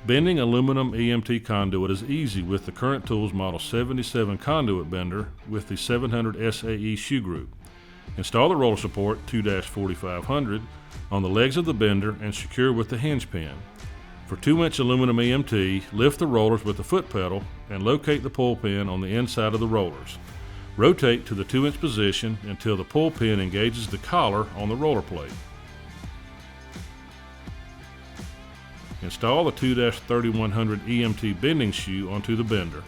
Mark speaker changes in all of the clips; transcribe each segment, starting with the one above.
Speaker 1: Bending aluminum EMT conduit is easy with the Current Tools Model 77 Conduit Bender with the 700 SAE shoe group. Install the roller support 2-4500 on the legs of the bender and secure with the hinge pin. For 2-inch aluminum EMT, lift the rollers with the foot pedal and locate the pull pin on the inside of the rollers. Rotate to the 2-inch position until the pull pin engages the collar on the roller plate. Install the 2-3100 EMT bending shoe onto the bender.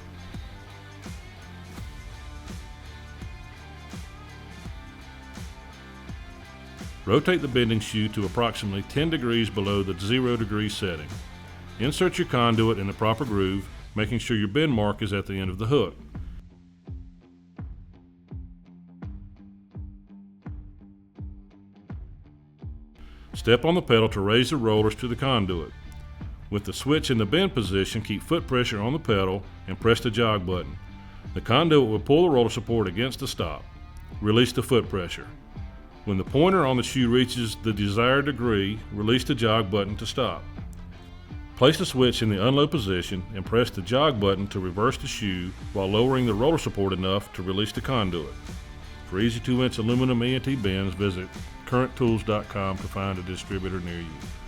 Speaker 1: Rotate the bending shoe to approximately 10 degrees below the 0 degree setting. Insert your conduit in the proper groove, making sure your bend mark is at the end of the hook. Step on the pedal to raise the rollers to the conduit. With the switch in the bend position, keep foot pressure on the pedal and press the jog button. The conduit will pull the roller support against the stop. Release the foot pressure. When the pointer on the shoe reaches the desired degree, release the jog button to stop. Place the switch in the unload position and press the jog button to reverse the shoe while lowering the roller support enough to release the conduit. For easy 2-inch aluminum EMT bends, visit currenttools.com to find a distributor near you.